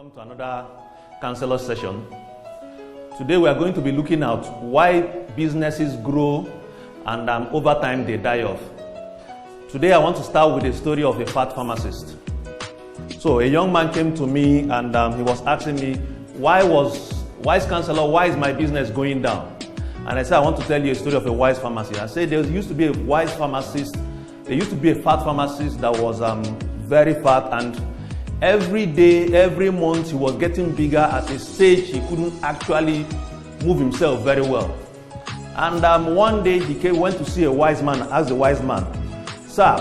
Welcome to another counselor session. Today we are going to be looking at why businesses grow and over time they die off. Today I want to start with the story of a fat pharmacist. So a young man came to me and he was asking me, wise counselor, why is my business going down? And I said, I want to tell you a story of a wise pharmacist. I said there used to be a wise pharmacist. There used to be a fat pharmacist that was very fat, and every day, every month, he was getting bigger at a stage he couldn't actually move himself very well. And one day he went to see a wise man, asked the wise man, "Sir,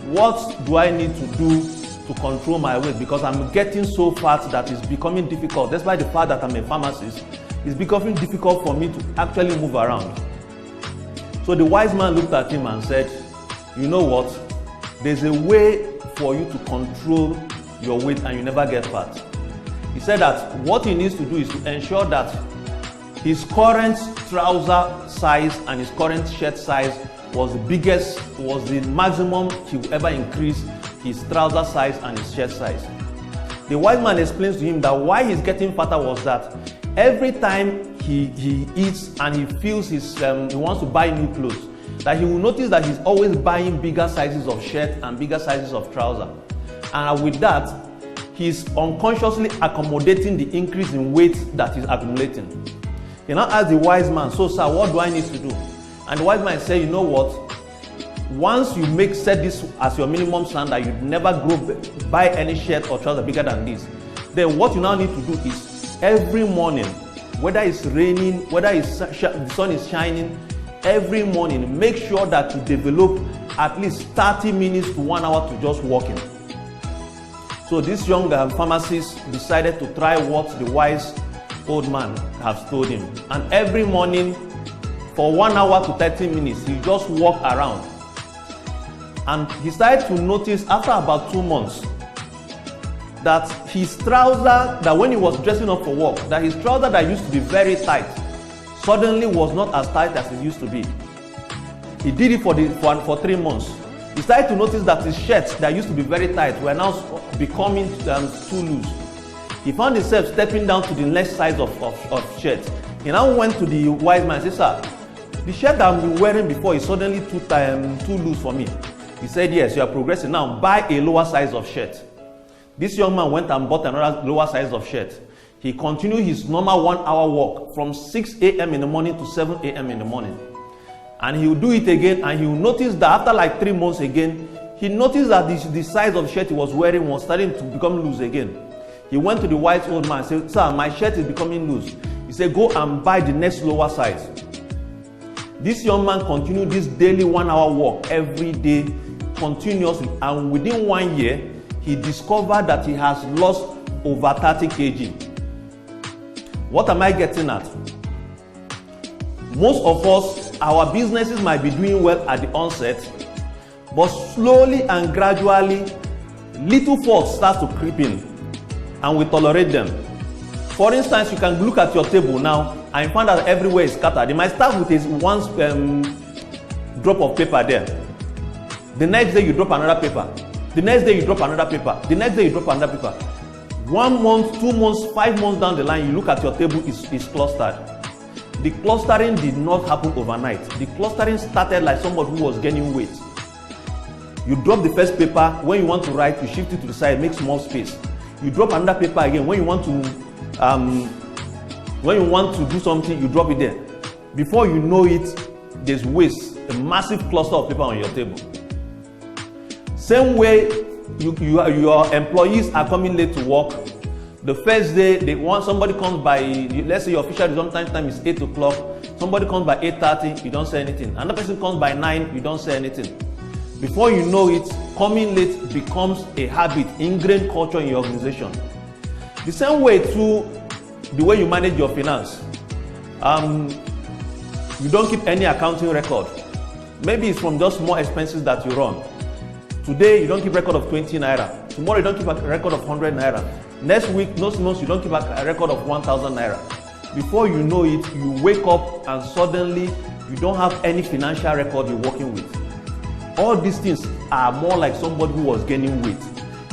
what do I need to do to control my weight? Because I'm getting so fat that it's becoming difficult. Despite the fact that I'm a pharmacist, it's becoming difficult for me to actually move around." So the wise man looked at him and said, "You know what? There's a way for you to control your weight and you never get fat." He said that what he needs to do is to ensure that his current trouser size and his current shirt size was the maximum he would ever increase his trouser size and his shirt size. The wise man explains to him that why he's getting fatter was that every time he eats and he feels he wants to buy new clothes, that he will notice that he's always buying bigger sizes of shirt and bigger sizes of trouser. And with that, he's unconsciously accommodating the increase in weight that he's accumulating. He now asked the wise man, "So sir, what do I need to do?" And the wise man said, "You know what? Once you set this as your minimum standard, you never buy any shirt or trouser bigger than this. Then what you now need to do is every morning, whether it's raining, whether the sun is shining, every morning, make sure that you develop at least 30 minutes to 1 hour to just walking." So this young pharmacist decided to try what the wise old man has told him. And every morning, for 1 hour to 30 minutes, he just walked around. And he started to notice after about 2 months that his trouser, that when he was dressing up for work, that his trouser that used to be very tight suddenly was not as tight as it used to be. He did it for 3 months. He started to notice that his shirts that used to be very tight were now becoming too loose. He found himself stepping down to the next size of shirt. He now went to the wise man and said, "Sir, the shirt that I've been wearing before is suddenly too loose for me." He said, "Yes, you are progressing. Now buy a lower size of shirt." This young man went and bought another lower size of shirt. He continued his normal 1 hour walk from 6 a.m. in the morning to 7 a.m. in the morning. And he will do it again, and he will notice that after like 3 months again, he noticed that the size of shirt he was wearing was starting to become loose again. He went to the wise old man and said, "Sir, my shirt is becoming loose." He said, "Go and buy the next lower size." This young man continued this daily 1 hour walk every day continuously, and within 1 year, he discovered that he has lost over 30 kg. What am I getting at? Most of us, our businesses might be doing well at the onset, but slowly and gradually, little faults start to creep in, and we tolerate them. For instance, you can look at your table now and find that everywhere is scattered. You might start with one drop of paper there. The next day you drop another paper. The next day you drop another paper. The next day you drop another paper. 1 month, 2 months, 5 months down the line, you look at your table, it's clustered. The clustering did not happen overnight. The clustering started like somebody who was gaining weight. You drop the first paper, when you want to write, you shift it to the side, make small space. You drop another paper again, when you want to do something, you drop it there. Before you know it, there's waste, a massive cluster of paper on your table. Same way, your employees are coming late to work. The first day, somebody comes by, let's say your official resumption time is 8 o'clock. Somebody comes by 8:30, you don't say anything. Another person comes by 9, you don't say anything. Before you know it, coming late becomes a habit, ingrained culture in your organization. The same way too, the way you manage your finance. You don't keep any accounting record. Maybe it's from just more expenses that you run. Today, you don't keep record of 20 naira. Tomorrow, you don't keep a record of 100 naira. Next week, next month, you don't keep a record of 1,000 naira. Before you know it, you wake up and suddenly you don't have any financial record you're working with. All these things are more like somebody who was gaining weight.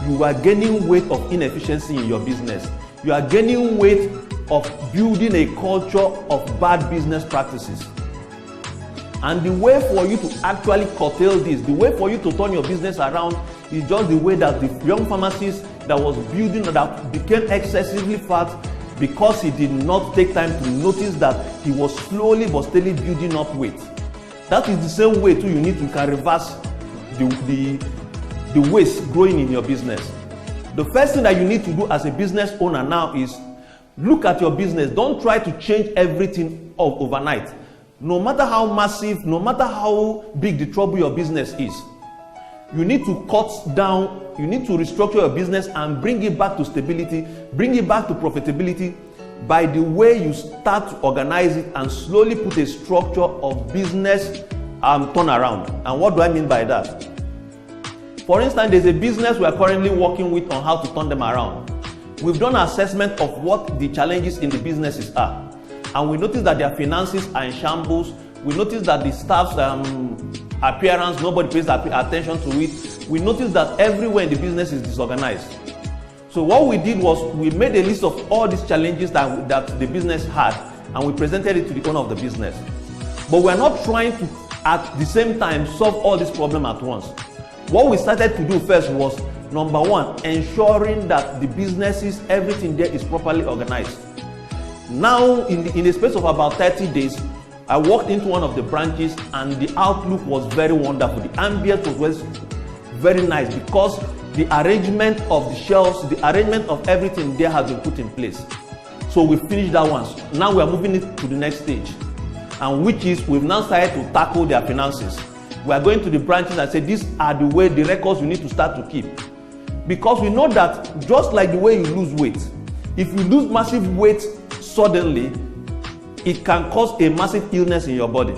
you are gaining weight of inefficiency in your business. You are gaining weight of building a culture of bad business practices. And the way for you to actually curtail this, the way for you to turn your business around is just the way that the young pharmacist that was building, that became excessively fat because he did not take time to notice that he was slowly but steadily building up weight. That is the same way too you can reverse the waste growing in your business. The first thing that you need to do as a business owner now is look at your business. Don't try to change everything overnight. No matter how massive, no matter how big the trouble your business is, you need to cut down, you need to restructure your business and bring it back to stability, bring it back to profitability by the way you start to organize it and slowly put a structure of business turnaround. And what do I mean by that? For instance, there's a business we are currently working with on how to turn them around. We've done an assessment of what the challenges in the businesses are. And we noticed that their finances are in shambles. We noticed that the staff's appearance, nobody pays attention to it. We noticed that everywhere in the business is disorganized. So what we did was we made a list of all these challenges that the business had, and we presented it to the owner of the business. But we're not trying to, at the same time, solve all these problems at once. What we started to do first was, number one, ensuring that the businesses, everything there is properly organized. Now, in the space of about 30 days, I walked into one of the branches and the outlook was very wonderful. The ambience was very nice because the arrangement of the shelves, the arrangement of everything there has been put in place. So we finished that one. Now we are moving it to the next stage, and which is we've now started to tackle their finances. We are going to the branches and say these are the way, the records you need to start to keep. Because we know that just like the way you lose weight, if you lose massive weight suddenly, it can cause a massive illness in your body.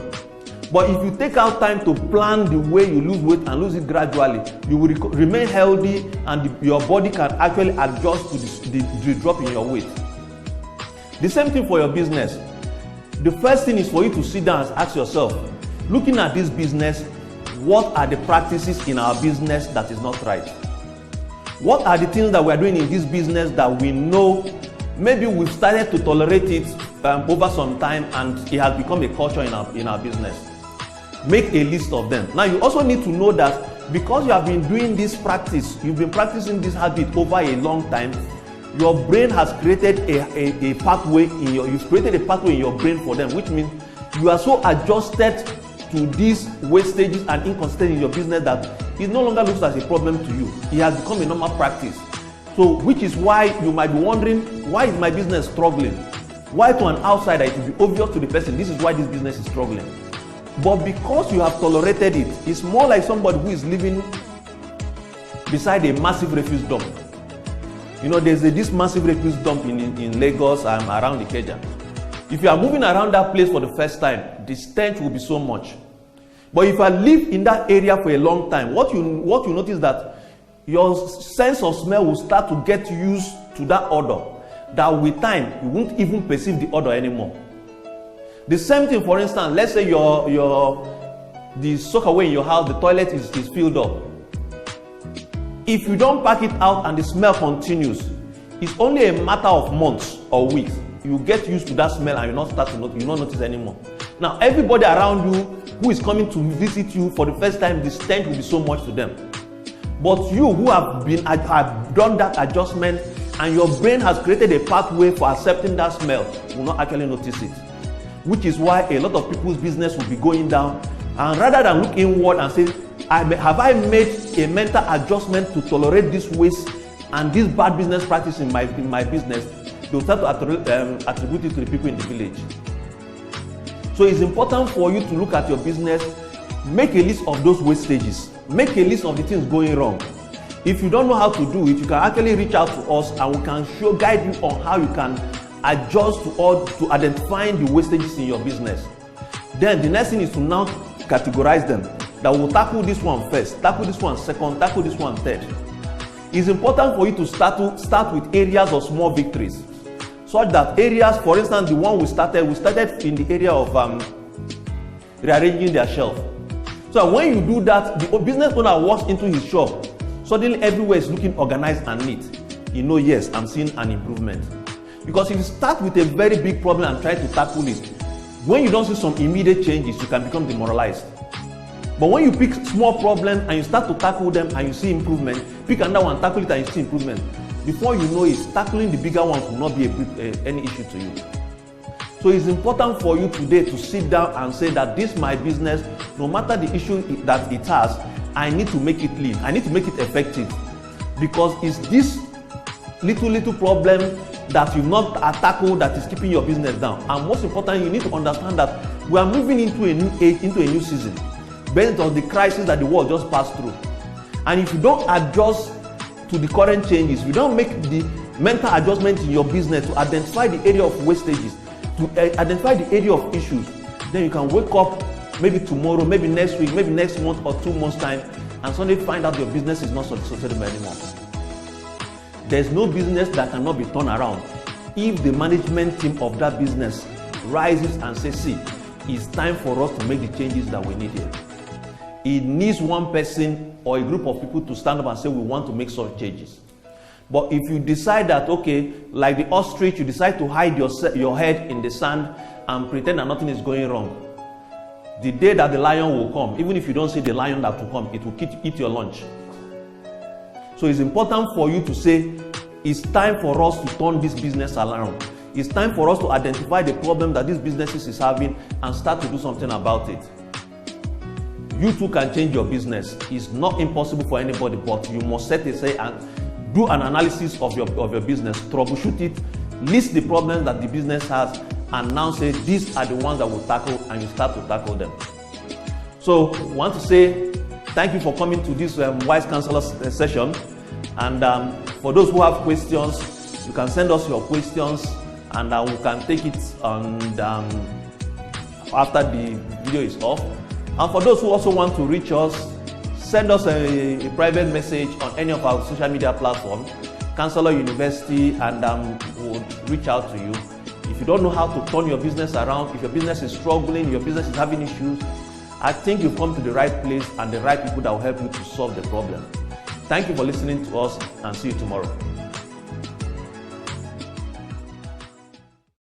But if you take out time to plan the way you lose weight and lose it gradually, you will remain healthy and your body can actually adjust to the drop in your weight. The same thing for your business. The first thing is for you to sit down and ask yourself, looking at this business, what are the practices in our business that is not right? What are the things that we are doing in this business that we know maybe we've started to tolerate it over some time and it has become a culture in our business? Make a list of them. Now you also need to know that because you have been doing this practice, you've been practicing this habit over a long time, your brain has created a pathway you've created a pathway in your brain for them, which means you are so adjusted to these wastages and inconsistencies in your business that it no longer looks as a problem to you. It has become a normal practice. So, which is why you might be wondering, why is my business struggling? Why to an outsider it will be obvious to the person, this is why this business is struggling. But because you have tolerated it, it's more like somebody who is living beside a massive refuse dump. You know, there's this massive refuse dump in Lagos and around Ikeja. If you are moving around that place for the first time, the stench will be so much. But if I live in that area for a long time, what you notice that your sense of smell will start to get used to that odor, that with time you won't even perceive the odor anymore. The same thing, for instance, let's say the soakaway in your house, the toilet is filled up. If you don't pack it out and the smell continues, it's only a matter of months or weeks. You get used to that smell and you not notice anymore. Now everybody around you who is coming to visit you for the first time, the stench will be so much to them. But you who have done that adjustment and your brain has created a pathway for accepting that smell will not actually notice it. Which is why a lot of people's business will be going down, and rather than look inward and say, have I made a mental adjustment to tolerate this waste and this bad business practice in my business, they will start to attribute it to the people in the village. So it's important for you to look at your business, make a list of those wastages, make a list of the things going wrong. If you don't know how to do it, you can actually reach out to us and we can guide you on how you can adjust to identifying the wastages in your business. Then the next thing is to now categorize them. That will tackle this one first, tackle this one second, tackle this one third. It's important for you to start with areas of small victories, such that areas, for instance, the one we started in the area of rearranging their shelf. So when you do that, the business owner walks into his shop, suddenly everywhere is looking organized and neat, you know, yes, I'm seeing an improvement. Because if you start with a very big problem and try to tackle it, when you don't see some immediate changes, you can become demoralized. But when you pick small problems and you start to tackle them and you see improvement, pick another one, tackle it and you see improvement, before you know it, tackling the bigger ones will not be any issue to you. So it's important for you today to sit down and say that this my business, no matter the issue that it has, I need to make it lean. I need to make it effective. Because it's this little problem that you've not tackled that is keeping your business down. And most important, you need to understand that we are moving into a new age, into a new season, based on the crisis that the world just passed through. And if you don't adjust to the current changes, if you don't make the mental adjustment in your business to identify the area of wastages, to identify the area of issues, then you can wake up maybe tomorrow, maybe next week, maybe next month or 2 months time, and suddenly find out your business is not sustainable anymore. There's no business that cannot be turned around if the management team of that business rises and says, see, it's time for us to make the changes that we need here. It needs one person or a group of people to stand up and say, we want to make such changes. But if you decide that, okay, like the ostrich, you decide to hide your head in the sand and pretend that nothing is going wrong, the day that the lion will come, even if you don't see the lion that will come, it will eat your lunch. So it's important for you to say, it's time for us to turn this business around. It's time for us to identify the problem that this business is having and start to do something about it. You too can change your business. It's not impossible for anybody, but you must set aside and do an analysis of your business, troubleshoot it, list the problems that the business has, and now say these are the ones that we'll tackle, and you start to tackle them. So I want to say thank you for coming to this Wise Counselor session. And for those who have questions, you can send us your questions, and we can take it on after the video is off. And for those who also want to reach us, send us a private message on any of our social media platforms, Counselor University, and we'll reach out to you. If you don't know how to turn your business around, if your business is struggling, your business is having issues, I think you've come to the right place and the right people that will help you to solve the problem. Thank you for listening to us, and see you tomorrow.